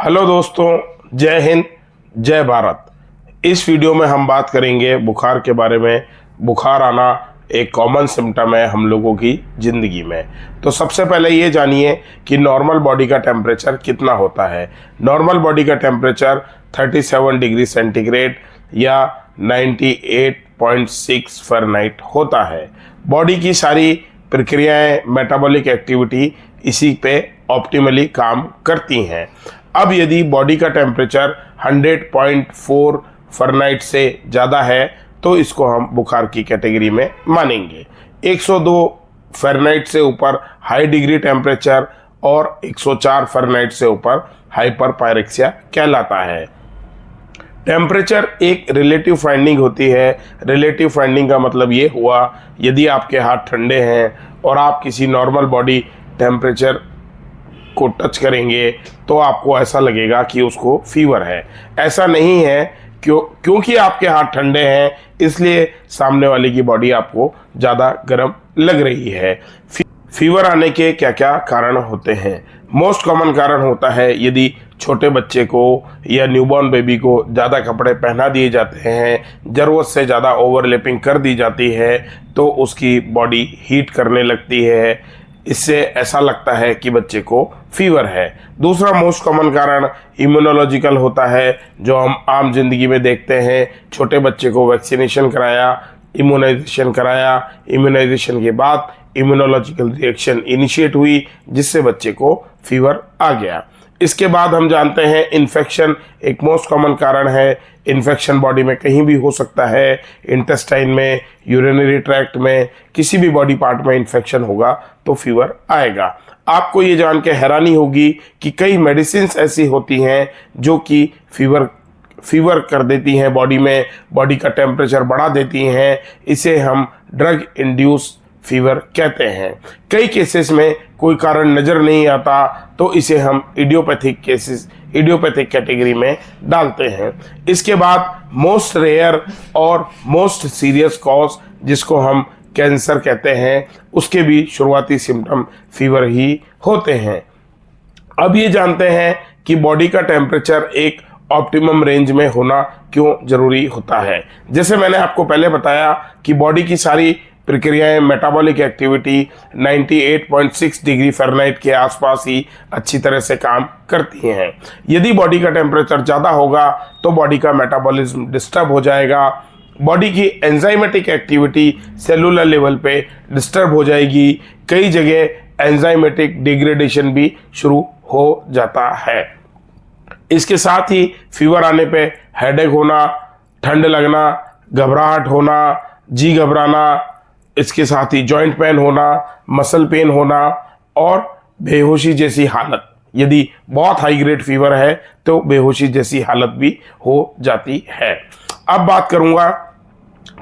Hello दोस्तों, जय हिंद, जय भारत। इस वीडियो में हम बात करेंगे बुखार के बारे में। बुखार आना एक कॉमन सिम्टम है हम लोगों की ज़िंदगी में। तो सबसे पहले ये जानिए कि नॉर्मल बॉडी का टेम्परेचर कितना होता है। नॉर्मल बॉडी का टेम्परेचर 37 डिग्री सेंटीग्रेड या 98.6 फ़ारेनहाइट होता है। बॉडी की सारी प्रक्रियाएं, मेटाबॉलिक एक्टिविटी इसी पे ऑप्टिमली काम करती हैं। अब यदि बॉडी का टेम्परेचर 100.4 फ़ारेनहाइट से ज़्यादा है तो इसको हम बुखार की कैटेगरी में मानेंगे। 102 फ़ारेनहाइट से ऊपर हाई डिग्री टेम्परेचर और 104 फ़ारेनहाइट से ऊपर हाइपर पायरेक्सिया कहलाता है। टेम्परेचर एक रिलेटिव फाइंडिंग होती है। रिलेटिव फाइंडिंग का मतलब ये हुआ, यदि आपके हाथ ठंडे हैं और आप किसी नॉर्मल बॉडी टेम्परेचर को टच करेंगे तो आपको ऐसा लगेगा कि उसको फीवर है। ऐसा नहीं है, क्योंकि आपके हाथ ठंडे हैं इसलिए सामने वाले की बॉडी आपको ज़्यादा गर्म लग रही है। फीवर आने के क्या क्या कारण होते हैं? मोस्ट कॉमन कारण होता है यदि छोटे बच्चे को या न्यूबॉर्न बेबी को ज़्यादा कपड़े पहना दिए जाते हैं, ज़रूरत से ज़्यादा ओवरलैपिंग कर दी जाती है तो उसकी बॉडी हीट करने लगती है। इससे ऐसा लगता है कि बच्चे को फीवर है। दूसरा मोस्ट कॉमन कारण इम्यूनोलॉजिकल होता है, जो हम आम जिंदगी में देखते हैं। छोटे बच्चे को वैक्सीनेशन कराया, इम्यूनाइजेशन कराया, इम्यूनाइजेशन के बाद इम्यूनोलॉजिकल रिएक्शन इनिशिएट हुई जिससे बच्चे को फीवर आ गया। इसके बाद हम जानते हैं इन्फेक्शन एक मोस्ट कॉमन कारण है। इन्फेक्शन बॉडी में कहीं भी हो सकता है, इंटेस्टाइन में, यूरिनरी ट्रैक्ट में, किसी भी बॉडी पार्ट में इन्फेक्शन होगा तो फीवर आएगा। आपको ये जान के हैरानी होगी कि कई मेडिसिन्स ऐसी होती हैं जो कि फीवर कर देती हैं बॉडी में, बॉडी का टेम्परेचर बढ़ा देती हैं। इसे हम ड्रग इंड्यूस फीवर कहते हैं। कई केसेस में कोई कारण नज़र नहीं आता तो इसे हम इडियोपैथिक कैटेगरी में डालते हैं। इसके बाद मोस्ट रेयर और मोस्ट सीरियस कॉज, जिसको हम कैंसर कहते हैं, उसके भी शुरुआती सिम्टम फीवर ही होते हैं। अब ये जानते हैं कि बॉडी का टेम्परेचर एक ऑप्टिमम रेंज में होना क्यों जरूरी होता है। जैसे मैंने आपको पहले बताया कि बॉडी की सारी प्रक्रियाएं, मेटाबॉलिक एक्टिविटी 98.6 डिग्री फ़ारेनहाइट के आसपास ही अच्छी तरह से काम करती हैं। यदि बॉडी का टेम्परेचर ज़्यादा होगा तो बॉडी का मेटाबॉलिज्म डिस्टर्ब हो जाएगा। बॉडी की एंजाइमेटिक एक्टिविटी सेलुलर लेवल पे डिस्टर्ब हो जाएगी। कई जगह एंजाइमेटिक डिग्रेडेशन भी शुरू हो जाता है। इसके साथ ही फीवर आने पे हेडेक होना, ठंड लगना, घबराहट होना, जी घबराना, इसके साथ ही जॉइंट पेन होना, मसल पेन होना और बेहोशी जैसी हालत। यदि बहुत हाई ग्रेड फीवर है तो बेहोशी जैसी हालत भी हो जाती है। अब बात करूंगा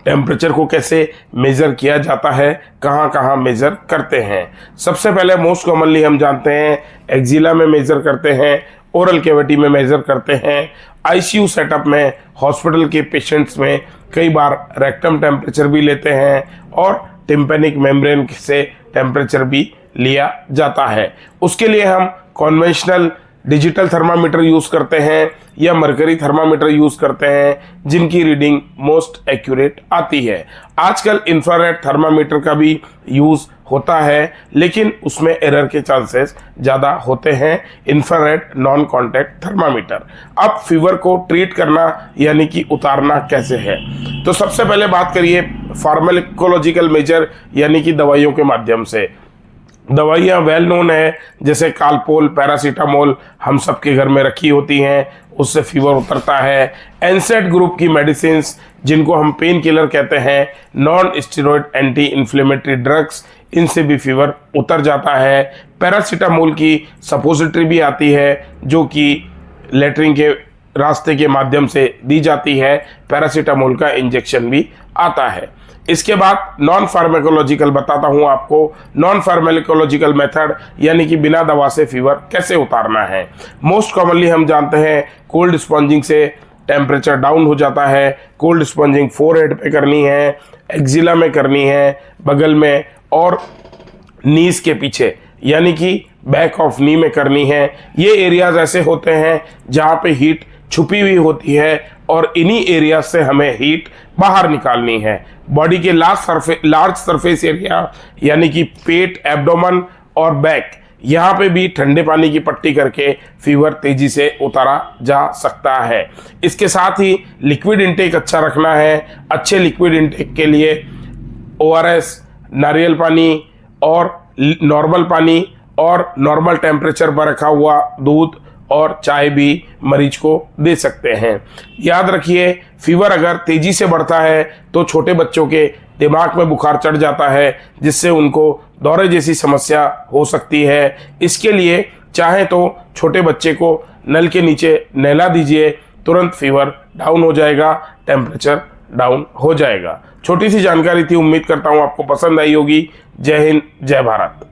टेम्परेचर को कैसे मेज़र किया जाता है, कहाँ कहाँ मेज़र करते हैं। सबसे पहले मोस्ट कॉमनली हम जानते हैं एक्जिला में मेज़र करते हैं, ओरल कैविटी में मेज़र करते हैं, आईसीयू सेटअप में, हॉस्पिटल के पेशेंट्स में कई बार रेक्टम टेम्परेचर भी लेते हैं और टिम्पेनिक मेम्ब्रेन से टेम्परेचर भी लिया जाता है। उसके लिए हम कन्वेंशनल डिजिटल थर्मामीटर यूज़ करते हैं या मरकरी थर्मामीटर यूज़ करते हैं, जिनकी रीडिंग मोस्ट एक्यूरेट आती है। आजकल इंफ्रारेड थर्मामीटर का भी यूज़ होता है, लेकिन उसमें एरर के चांसेस ज़्यादा होते हैं। Infrared non contact thermometer. अब फीवर को ट्रीट करना यानी कि उतारना कैसे है, तो सबसे पहले बात करिए फार्माकोलॉजिकल मेजर यानी कि दवाइयों के माध्यम से। दवाइयाँ वेल नोन है, जैसे कालपोल, पैरासीटामोल हम सबके घर में रखी होती हैं, उससे फीवर उतरता है। एनसेड ग्रुप की मेडिसिन्स, जिनको हम पेन किलर कहते हैं, non steroid anti inflammatory drugs, इनसे भी फीवर उतर जाता है। पैरासीटामोल की सपोजिटरी भी आती है जो कि लेटरिन के रास्ते के माध्यम से दी जाती है। पैरासीटामोल का इंजेक्शन भी आता है। इसके बाद नॉन फार्माकोलॉजिकल बताता हूँ आपको। नॉन फार्माकोलॉजिकल मेथड यानी कि बिना दवा से फीवर कैसे उतारना है। मोस्ट कॉमनली हम जानते हैं कोल्ड स्पॉन्जिंग से टेम्परेचर डाउन हो जाता है। कोल्ड स्पॉन्जिंग फोरहेड पे करनी है, एक्जिला में करनी है, बगल में और नीज के पीछे, यानी कि बैक ऑफ नी में करनी है। ये एरियाज ऐसे होते हैं जहाँ पे हीट छुपी हुई होती है और इन्हीं एरिया से हमें हीट बाहर निकालनी है। बॉडी के लार्ज सरफेस एरिया यानी कि पेट, एब्डोमेन और बैक, यहाँ पे भी ठंडे पानी की पट्टी करके फीवर तेजी से उतारा जा सकता है। इसके साथ ही लिक्विड इंटेक अच्छा रखना है। अच्छे लिक्विड इंटेक के लिए ORS, नारियल पानी और नॉर्मल पानी और नॉर्मल टेम्परेचर पर रखा हुआ दूध और चाय भी मरीज को दे सकते हैं। याद रखिए, फीवर अगर तेजी से बढ़ता है तो छोटे बच्चों के दिमाग में बुखार चढ़ जाता है, जिससे उनको दौरे जैसी समस्या हो सकती है। इसके लिए चाहे तो छोटे बच्चे को नल के नीचे नहला दीजिए, तुरंत फीवर डाउन हो जाएगा, टेम्परेचर डाउन हो जाएगा। छोटी सी जानकारी थी, उम्मीद करता हूँ आपको पसंद आई होगी। जय हिंद, जय भारत।